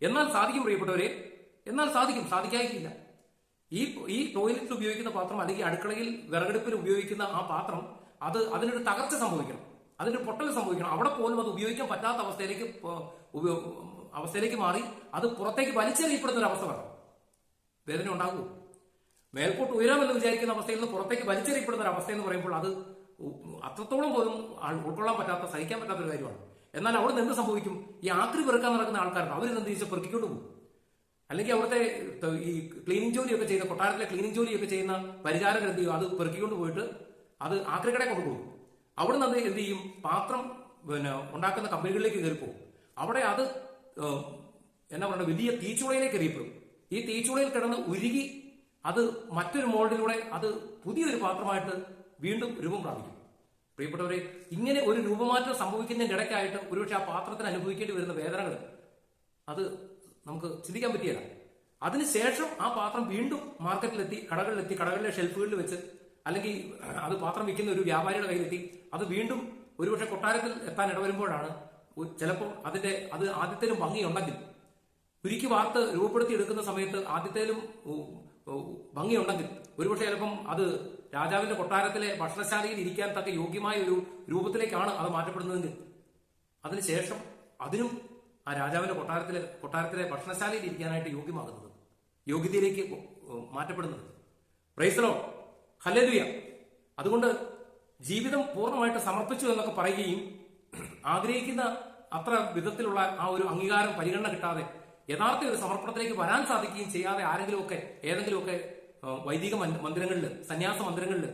എന്നാൽ സാധിക്കും പ്രിയപ്പെട്ടവരെ, എന്നാൽ സാധിക്കും, സാധിക്കാതില്ല. ഈ ടോയ്ലറ്റിൽ ഉപയോഗിക്കുന്ന പാത്രം അല്ലെങ്കിൽ അടുക്കളയിൽ വിറകടുപ്പിൽ ഉപയോഗിക്കുന്ന ആ പാത്രം അതിനൊരു തകർച്ച സംഭവിക്കണം, അതിനൊരു പൊട്ടൽ സംഭവിക്കണം. അവിടെ പോലും അത് ഉപയോഗിക്കാൻ പറ്റാത്ത അവസ്ഥയിലേക്ക് മാറി അത് പുറത്തേക്ക് വലിച്ചെറിയപ്പെടുന്ന ഒരു അവസ്ഥ വേണം. വേദന ഉണ്ടാകുമോ? മേൽപോട്ട് ഉയരാമെന്ന് വിചാരിക്കുന്ന അവസ്ഥയിൽ നിന്ന് പുറത്തേക്ക് വലിച്ചെറിയപ്പെടുന്ന ഒരു അവസ്ഥ എന്ന് പറയുമ്പോൾ അത് അത്രത്തോളം പോലും ഉൾക്കൊള്ളാൻ പറ്റാത്ത, സഹിക്കാൻ പറ്റാത്ത ഒരു കാര്യമാണ്. എന്നാൽ അവിടെ നിന്ന് എന്ത് സംഭവിക്കും? ഈ ആക്രി പെറുക്കാൻ നടക്കുന്ന ആൾക്കാർക്ക് അവരെന്ത് ചോദിച്ചാൽ പെറുക്കിക്കൊണ്ട് പോകും. അല്ലെങ്കിൽ അവിടുത്തെ ഈ ക്ലീനിങ് ജോലിയൊക്കെ ചെയ്യുന്ന, കൊട്ടാരത്തിലെ ക്ലീനിങ് ജോലിയൊക്കെ ചെയ്യുന്ന പരിചാരകർ എന്ത് ചെയ്യും? അത് പെറുക്കിക്കൊണ്ട് പോയിട്ട് അത് ആക്രിക്കടയിൽ കൊണ്ടുപോകും. അവിടെ നിന്ന് എന്ത് ചെയ്യും? പാത്രം ഉണ്ടാക്കുന്ന കമ്പനികളിലേക്ക് കയറി പോകും. അവിടെ അത് എന്നാ പറയുക, വലിയ തീച്ചുളയിലേക്ക് എറിയപ്പെടും. ഈ തീച്ചുളയിൽ കിടന്ന് ഉരുകി അത് മറ്റൊരു മോൾഡിലൂടെ അത് പുതിയൊരു പാത്രമായിട്ട് വീണ്ടും രൂപം പ്രാപിക്കും. പ്രിയപ്പെട്ടവരെ, ഇങ്ങനെ ഒരു രൂപമാറ്റം സംഭവിക്കുന്നതിന്റെ ഇടയ്ക്കായിട്ട് ഒരുപക്ഷെ ആ പാത്രത്തിന് അനുഭവിക്കേണ്ടി വരുന്ന വേദനകൾ അത് നമുക്ക് ചിന്തിക്കാൻ പറ്റിയല്ല. അതിനുശേഷം ആ പാത്രം വീണ്ടും മാർക്കറ്റിലെത്തി, കടകളിലെ ഷെൽഫുകളിൽ വെച്ച്, അല്ലെങ്കിൽ അത് പാത്രം വിൽക്കുന്ന ഒരു വ്യാപാരിയുടെ കയ്യിലെത്തി, അത് വീണ്ടും ഒരുപക്ഷെ കൊട്ടാരത്തിൽ എത്താൻ ഇടവരുമ്പോഴാണ് ചിലപ്പോൾ അത് ആദ്യത്തേലും ഭംഗിയുണ്ടെങ്കിൽ, ഉരുക്കി വാർത്ത് രൂപപ്പെടുത്തി എടുക്കുന്ന സമയത്ത് ആദ്യത്തേലും ഭംഗിയുണ്ടെങ്കിൽ ഒരുപക്ഷെ ചിലപ്പം അത് രാജാവിന്റെ കൊട്ടാരത്തിലെ ഭക്ഷണശാലയിൽ ഇരിക്കാൻ തക്ക യോഗ്യമായ ഒരു രൂപത്തിലേക്കാണ് അത് മാറ്റപ്പെടുന്നതെങ്കിൽ അതിനുശേഷം അതിനും ആ രാജാവിന്റെ കൊട്ടാരത്തിലെ ഭക്ഷണശാലയിൽ ഇരിക്കാനായിട്ട് യോഗ്യതയിലേക്ക് മാറ്റപ്പെടുന്നത്. Praise the lord, hallelujah. അതുകൊണ്ട് ജീവിതം പൂർണ്ണമായിട്ട് സമർപ്പിച്ചു എന്നൊക്കെ പറയുകയും ആഗ്രഹിക്കുന്ന അത്ര വിധത്തിലുള്ള ആ ഒരു അംഗീകാരം, പരിഗണന കിട്ടാതെ യഥാർത്ഥ ഒരു സമർപ്പണത്തിലേക്ക് വരാൻ സാധിക്കുകയും ചെയ്യാതെ ഏതെങ്കിലുമൊക്കെ വൈദിക മന്ദിരങ്ങളിൽ, സന്യാസ മന്ദിരങ്ങളിൽ,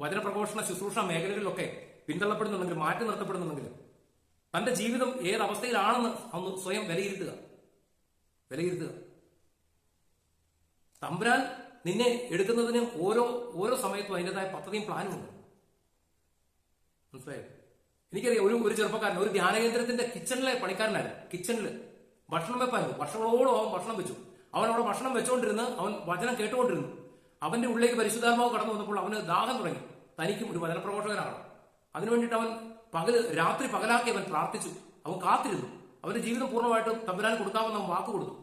വചനപ്രഘോഷണ ശുശ്രൂഷ മേഖലകളിലൊക്കെ പിന്തള്ളപ്പെടുന്നുണ്ടെങ്കിൽ, മാറ്റി നിർത്തപ്പെടുന്നുണ്ടെങ്കിൽ തന്റെ ജീവിതം ഏതവസ്ഥയിലാണെന്ന് ഒന്ന് സ്വയം വിലയിരുത്തുക. തമ്പുരാൻ നിന്നെ എടുക്കുന്നതിന് ഓരോ സമയത്തും അതിൻ്റെതായ പദ്ധതിയും പ്ലാനും ഉണ്ട്. മനസ്സിലായോ? എനിക്കറിയാം, ഒരു ചെറുപ്പക്കാരൻ ഒരു ധ്യാനകേന്ദ്രത്തിന്റെ കിച്ചണിലെ പണിക്കാരനായിരുന്നു. കിച്ചണിൽ ഭക്ഷണം വെപ്പായിരുന്നു. വർഷങ്ങളോളം അവൻ ഭക്ഷണം വെച്ചു. അവൻ അവിടെ ഭക്ഷണം വെച്ചുകൊണ്ടിരുന്ന് അവൻ വചനം കേട്ടുകൊണ്ടിരുന്നു. അവന്റെ ഉള്ളിലേക്ക് പരിശുദ്ധാത്മാവ് കടന്നു വന്നപ്പോൾ അവന് ദാഹം തുടങ്ങി. തനിക്കും ഒരു വചനപ്രഘോഷകനാണ്. അതിനു വേണ്ടിയിട്ട് അവൻ രാത്രി പകലാക്കി അവൻ പ്രാർത്ഥിച്ചു. അവൻ കാത്തിരുന്നു. അവന്റെ ജീവിതം പൂർണ്ണമായിട്ടും തമ്പുരാൻ കൊടുക്കാമെന്ന് അവൻ വാക്ക് കൊടുത്തു.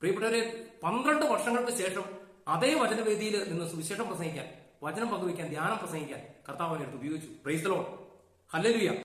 പ്രിയപ്പെട്ടവരെ, 12 വർഷങ്ങൾക്ക് ശേഷം അതേ വചനവേദിയിൽ നിന്ന് സുവിശേഷം പ്രസംഗിക്കാൻ, വചനം പങ്കുവയ്ക്കാൻ, ധ്യാനം പ്രസംഗിക്കാൻ കർത്താവ് അവനെ എടുത്ത് ഉപയോഗിച്ചു. Price the lord, hallelujah.